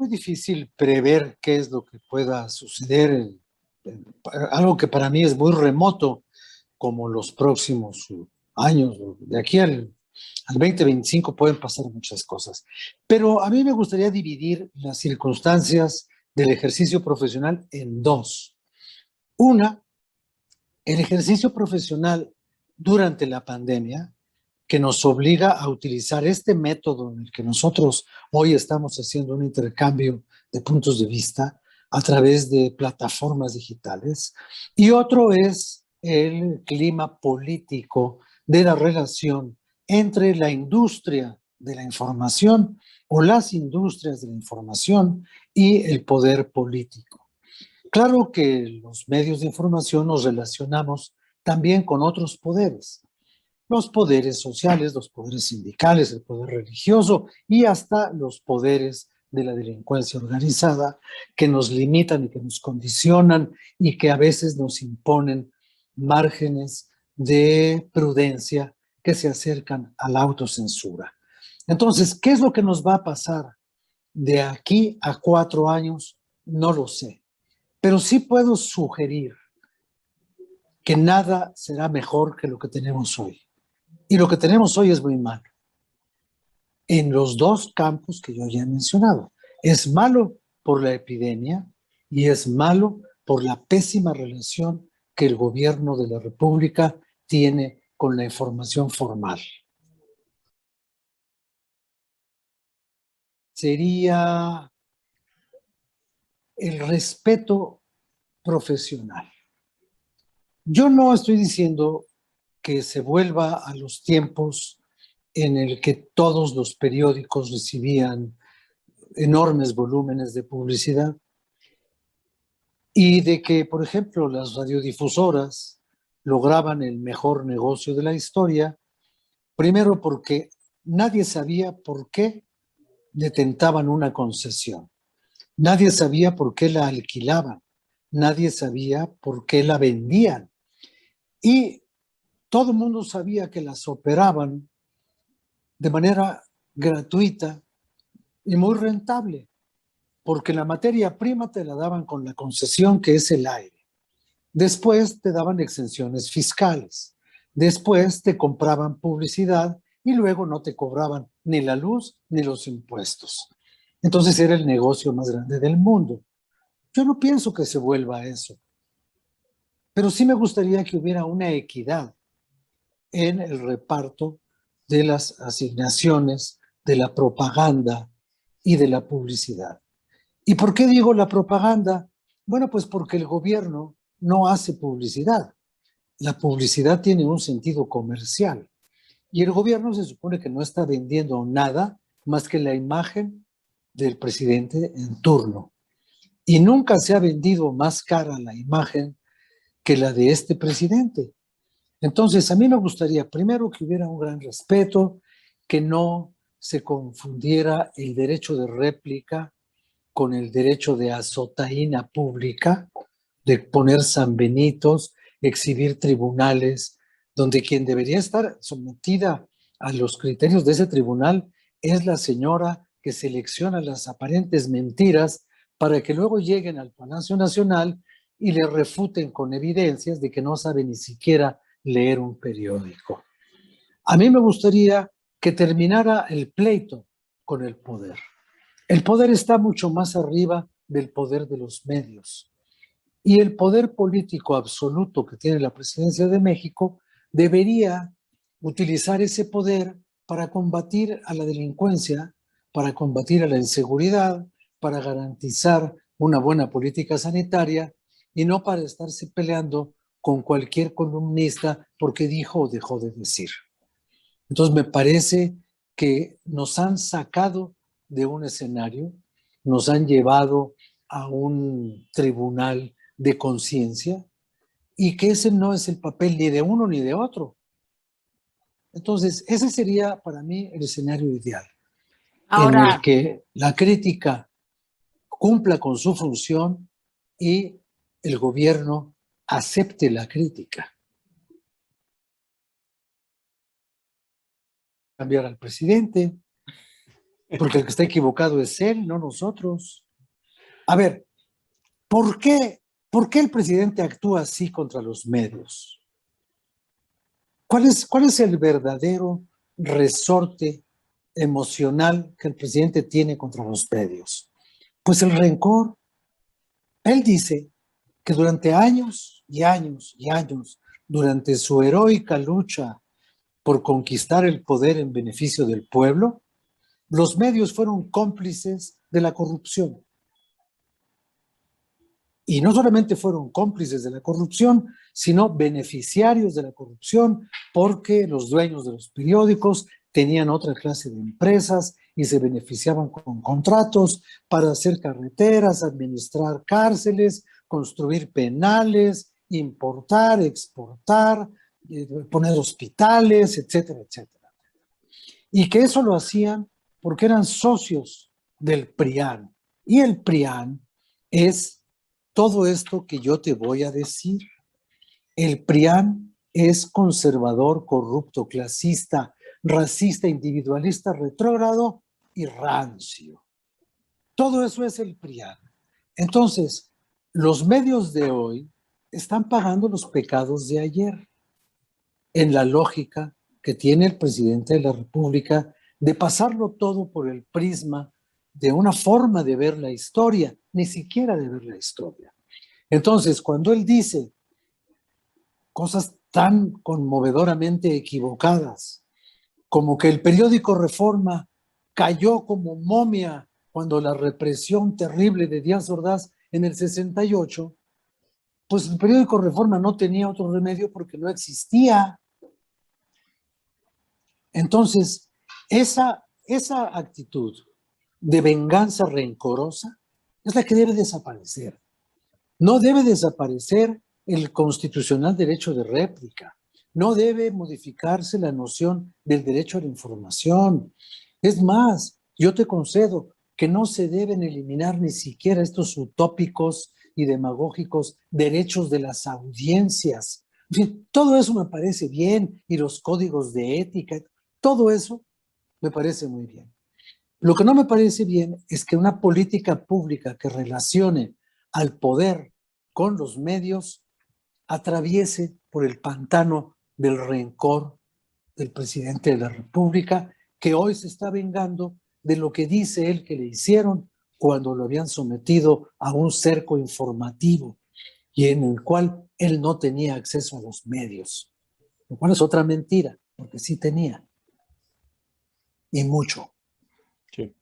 muy difícil prever qué es lo que pueda suceder, algo que para mí es muy remoto, como los próximos años. De aquí al 2025 pueden pasar muchas cosas. Pero a mí me gustaría dividir las circunstancias del ejercicio profesional en dos. Una, el ejercicio profesional durante la pandemia, que nos obliga a utilizar este método en el que nosotros hoy estamos haciendo un intercambio de puntos de vista a través de plataformas digitales. Y otro es el clima político de la relación entre la industria de la información o las industrias de la información y el poder político. Claro que los medios de información nos relacionamos también con otros poderes, los poderes sociales, los poderes sindicales, el poder religioso y hasta los poderes de la delincuencia organizada que nos limitan y que nos condicionan y que a veces nos imponen márgenes de prudencia que se acercan a la autocensura. Entonces, ¿qué es lo que nos va a pasar de aquí a 4 años? No lo sé, pero sí puedo sugerir que nada será mejor que lo que tenemos hoy. Y lo que tenemos hoy es muy malo. En los dos campos que yo ya he mencionado. Es malo por la epidemia y es malo por la pésima relación que el gobierno de la República tiene con la información formal. Sería el respeto profesional. Yo no estoy diciendo que se vuelva a los tiempos en el que todos los periódicos recibían enormes volúmenes de publicidad y de que, por ejemplo, las radiodifusoras lograban el mejor negocio de la historia, primero porque nadie sabía por qué detentaban una concesión, nadie sabía por qué la alquilaban, nadie sabía por qué la vendían y todo el mundo sabía que las operaban de manera gratuita y muy rentable, porque la materia prima te la daban con la concesión que es el aire. Después te daban exenciones fiscales. Después te compraban publicidad y luego no te cobraban ni la luz ni los impuestos. Entonces era el negocio más grande del mundo. Yo no pienso que se vuelva a eso, pero sí me gustaría que hubiera una equidad en el reparto de las asignaciones, de la propaganda y de la publicidad. ¿Y por qué digo la propaganda? Bueno, pues porque el gobierno no hace publicidad. La publicidad tiene un sentido comercial y el gobierno se supone que no está vendiendo nada más que la imagen del presidente en turno. Y nunca se ha vendido más cara la imagen que la de este presidente. Entonces, a mí me gustaría primero que hubiera un gran respeto, que no se confundiera el derecho de réplica con el derecho de azotaína pública, de poner sanbenitos, exhibir tribunales, donde quien debería estar sometida a los criterios de ese tribunal es la señora que selecciona las aparentes mentiras para que luego lleguen al Palacio Nacional y le refuten con evidencias de que no sabe ni siquiera leer un periódico. A mí me gustaría que terminara el pleito con el poder. El poder está mucho más arriba del poder de los medios. Y el poder político absoluto que tiene la presidencia de México debería utilizar ese poder para combatir a la delincuencia, para combatir a la inseguridad, para garantizar una buena política sanitaria y no para estarse peleando con cualquier columnista porque dijo o dejó de decir. Entonces me parece que nos han sacado de un escenario, nos han llevado a un tribunal de conciencia y que ese no es el papel ni de uno ni de otro. Entonces, ese sería para mí el escenario ideal, en el Ahora, que la crítica cumpla con su función y el gobierno acepte la crítica. Cambiar al presidente, porque el que está equivocado es él, no nosotros. A ver, ¿por qué el presidente actúa así contra los medios? Cuál es el verdadero resorte emocional que el presidente tiene contra los medios? Pues el rencor. Él dice que durante años y años y años, durante su heroica lucha por conquistar el poder en beneficio del pueblo, los medios fueron cómplices de la corrupción. Y no solamente fueron cómplices de la corrupción, sino beneficiarios de la corrupción, porque los dueños de los periódicos tenían otra clase de empresas y se beneficiaban con contratos para hacer carreteras, administrar cárceles, construir penales, importar, exportar, poner hospitales, etcétera, etcétera. Y que eso lo hacían porque eran socios del PRIAN. Y el PRIAN es todo esto que yo te voy a decir. El PRIAN es conservador, corrupto, clasista, racista, individualista, retrógrado y rancio. Todo eso es el PRIAN. Entonces, los medios de hoy están pagando los pecados de ayer en la lógica que tiene el presidente de la República de pasarlo todo por el prisma de una forma de ver la historia, ni siquiera de ver la historia. Entonces, cuando él dice cosas tan conmovedoramente equivocadas, como que el periódico Reforma cayó como momia cuando la represión terrible de Díaz Ordaz en el 68, pues el periódico Reforma no tenía otro remedio porque no existía. Entonces, esa actitud de venganza rencorosa es la que debe desaparecer. No debe desaparecer el constitucional derecho de réplica. No debe modificarse la noción del derecho a la información. Es más, yo te concedo que no se deben eliminar ni siquiera estos utópicos y demagógicos derechos de las audiencias. En fin, todo eso me parece bien, y los códigos de ética, todo eso me parece muy bien. Lo que no me parece bien es que una política pública que relacione al poder con los medios atraviese por el pantano del rencor del presidente de la República, que hoy se está vengando de lo que dice él que le hicieron cuando lo habían sometido a un cerco informativo y en el cual él no tenía acceso a los medios, lo cual es otra mentira, porque sí tenía, y mucho. Sí.